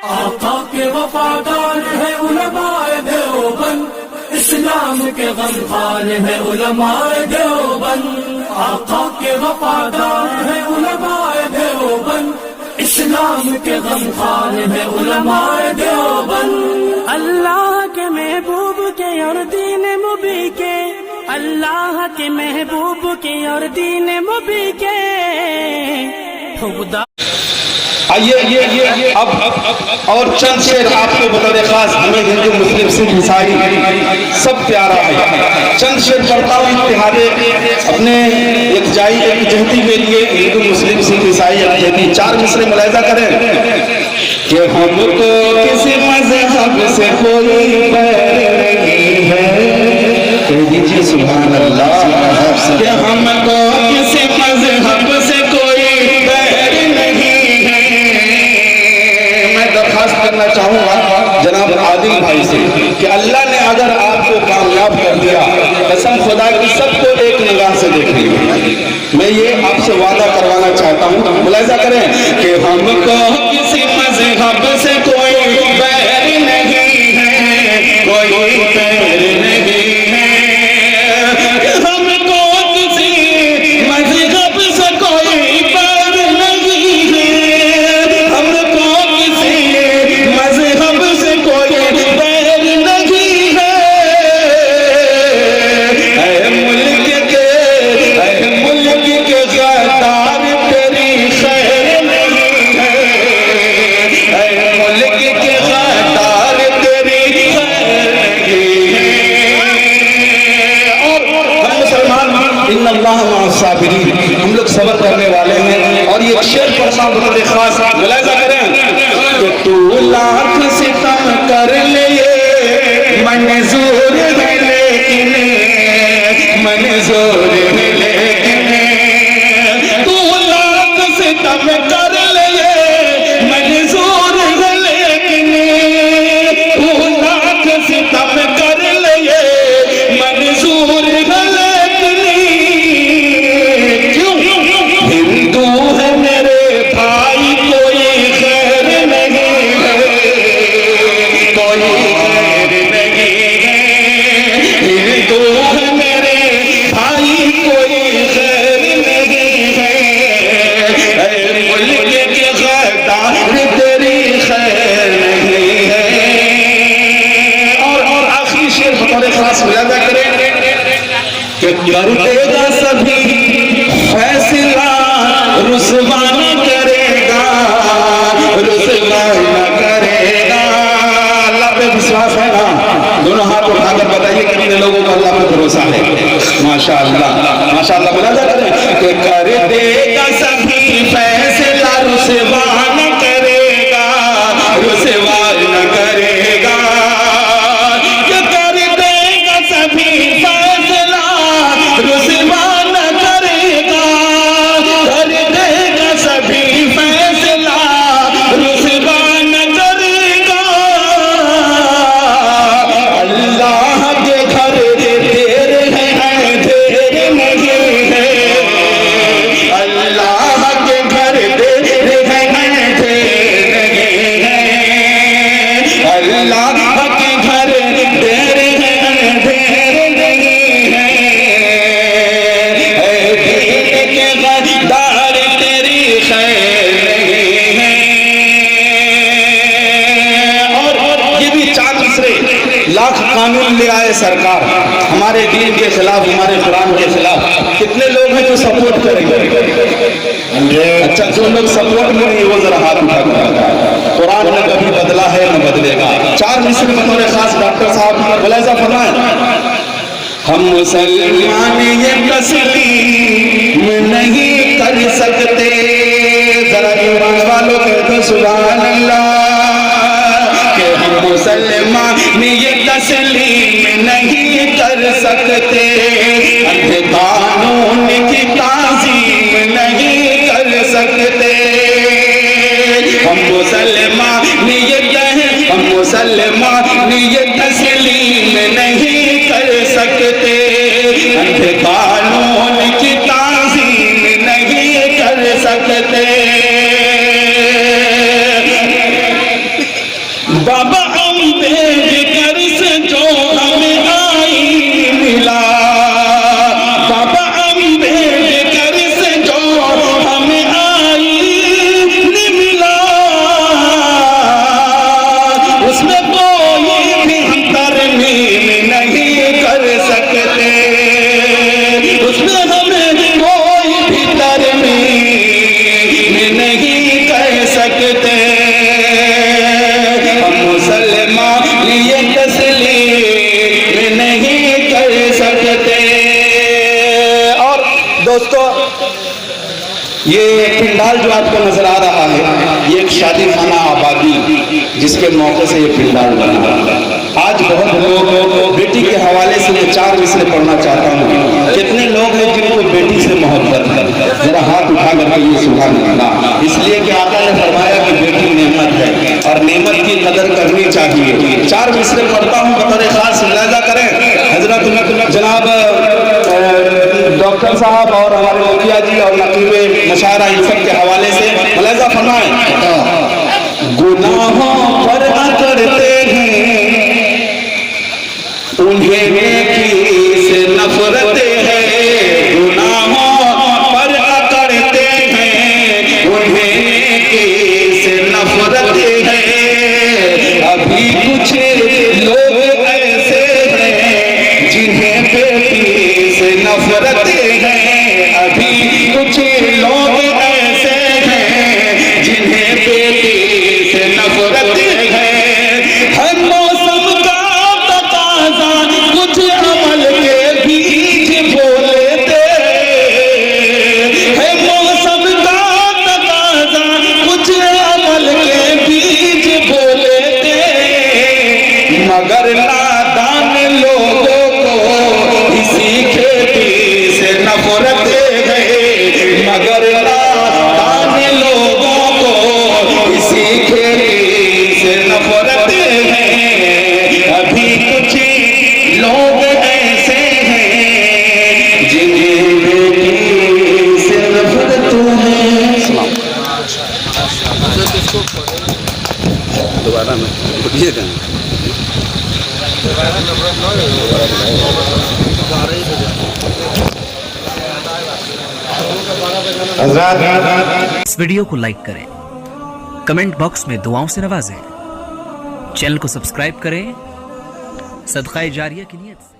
آقا کے وفادار ہے علماء دیوبند، اسلام کے غمخوار ہے علماء دیوبند. آقا کے وفادار ہے علماء دیوبند، اسلام کے غمخوار ہے علماء دیوبند. اللہ کے محبوب کے اور دین مبی کے، اللہ کے محبوب کے اور دین مبی کے خدا. آئیے اب اور چند شعر آپ کو بطور خاص، ہمیں ہندو مسلم سکھ عیسائی سب پیارا ہے. چند شعر پڑھتا ہوں اتحاد اپنے یکجائی یکجہتی کے لیے. ہندو مسلم سکھ عیسائی یکجہتی، 4 مصرے ملاحظہ کریں کہ ہم کو کسی مذہب سے کوئی بیر نہیں ہے. کہہ دیجئے سبحان اللہ. کہ ہم کو کسی مذہب سے کوئی بیر نہیں ہے. میں درخواست کرنا چاہوں گا جناب عادل بھائی سے کہ اللہ نے اگر آپ کو کامیاب کر دیا، قسم خدا کی سب کو ایک نگاہ سے دیکھیں گے. میں یہ آپ سے وعدہ کروانا چاہتا ہوں. ملاحظہ کریں کہ ہم کو کسی مذہب سے کوئی بیر نہیں ہے، کوئی بیر نہیں ہے. ہم کو کسی مذہب سے کوئی بیر نہیں ہے. ہم کو کسی مذہب سے کوئی بیر نہیں ہے. اے ملک کے غدار تیری خیر نہیں ہے. اے ملک کے غدار تیری خیر نہیں ہے. اور ہم مسلمان ان اللہ مع الصابرین، ہم لوگ صبر کرنے والے ہیں. اور یہ شعر پڑھتا ہوں بطور خاص، ملاحظہ کریں کہ تو لاکھ ستم کر لے منظور ہے لیکن، منظور ہے لیکن. تو لاکھ ستم کر لے منظور ہے لیکن، تو لاکھ ستم کر لے منظور ہے لیکن. کیوں؟ ہندو ہے میرے بھائی کوئی خیر نہیں ہے، کوئی خیر نہیں ہے. ہندو ہے میرے بھائی کوئی خیر نہیں ہے. اے ملک کے غدار تیری خیر نہیں ہے. اور آخری شعر بطور خاص ملاحظہ کریں کہ کر دے گا سبھی فیصلہ، رسوا نہ کرے گا، رسوا نہ کرے گا. اللہ پہ وشواس ہے نا؟ دونوں ہاتھ اٹھا کر بتائیے کتنے لوگوں کو اللہ پہ بھروسہ ہے. ماشاءاللہ ماشاءاللہ. ملاحظہ کریں کہ کر دے گا سبھی فیصلہ، رسوا نہ کرے گا، رسوا نہ کرے گا. کہ کر دے گا سبھی فیصلہ، رسوا نہ کرے گا. کر دے گا سبھی فیصلہ، رسوا نہ کرے گا. اللہ کے گھر دیر ہے دیر نہیں ہے. اللہ کے گھر دیر ہے دیر نہیں ہے. اللہ کے گھر دیر ہے دیر نہیں ہے. اے دین کے غدار تیری خیر نہیں ہے. اور یہ بھی 4 مصرے. لاکھ قانون لے آئے سرکار ہمارے دین کے خلاف، ہمارے قرآن کے خلاف. کتنے لوگ ہیں جو سپورٹ کریں گے؟ اچھا، جو لوگ سپورٹ میں نہیں وہ ذرا ہاتھ اٹھا کر. قرآن نے کبھی بدلا ہے نہ بدلے گا. 4 مصرے بطور خاص ڈاکٹر صاحب ملاحظہ فرمائیں. ہم مسلمان یہ تسلیم نہیں کر سکتے. ذرا ایمان والوں کہتے سبحان اللہ. کہ ہم مسلمان یہ تسلیم نہیں کر سکتے. اندھے قانون کی تعظیم نہیں کر سکتے. ہم مسلمان یہ تسلیم نہیں کر سکتے. اندھے قانون کی تعظیم نہیں کر سکتے. بابا امبیڈکر سے جو ہمیں آئین ملا، بابا امبیڈکر سے جو ہمیں آئین ملا، اس میں کوئی بھی ترمیم نہیں کر سکتے، اس میں ہمیں کوئی بھی ترمیم نہیں کر سکتے، ہم مسلمان یہ تسلیم نہیں کر سکتے۔ اور دوستو، یہ پنڈال جو آپ کو نظر آ رہا ہے، یہ ایک شادی خانہ آبادی جس کے موقع سے یہ پنڈال بنا۔ آج بہت لوگ بیٹی کے حوالے سے یہ 4 مصرے پڑھنا چاہتا ہوں۔ کتنے لوگ ہیں جن کو بیٹی سے محبت ہے؟ ذرا ہاتھ اٹھا کر کے یہ سبحان اللہ، اس لیے کہ آقا نے فرمایا کہ بیٹی نعمت ہے اور نعمت کی قدر کرنی چاہیے۔ 4 مصرے پڑھتا ہوں، بطور خاص ملاحظہ کریں۔ حضرت جناب ڈاکٹر صاحب اور ہمارے مکھیا جی اور نقیب مشاعرہ ان سب کے حوالے سے ملاحظہ فرمائیں۔ گناہوں پر اکڑتے ہیں انہیں نیکی سے نفرت ہے، گناہوں پر اکڑتے ہیں انہیں نیکی سے نفرت ہے، ابھی کچھ لوگ ایسے ہیں جنہیں بیٹی سے نفرت ہے، ابھی کچھ لوگ ایسے ہیں جنہیں بیٹی سے نفرت ہے، ہر موسم کا تقاضا کچھ عمل کے بیچ بولتے، ہے موسم کا تقاضا کچھ عمل کے بیچ بولتے، مگر نادان لوگوں کو اسی کھیتی سے نفرت ہے، مگر نادان لوگوں کو اسی کھیتی سے نفرت ہے، ابھی کچھ لوگ ایسے ہیں جنہیں بیٹی سے نفرت ہے۔ دوبارہ میں اس ویڈیو کو لائک کریں، کمنٹ باکس میں دعاؤں سے نوازیں، چینل کو سبسکرائب کریں، صدقہ جاریہ کی نیت سے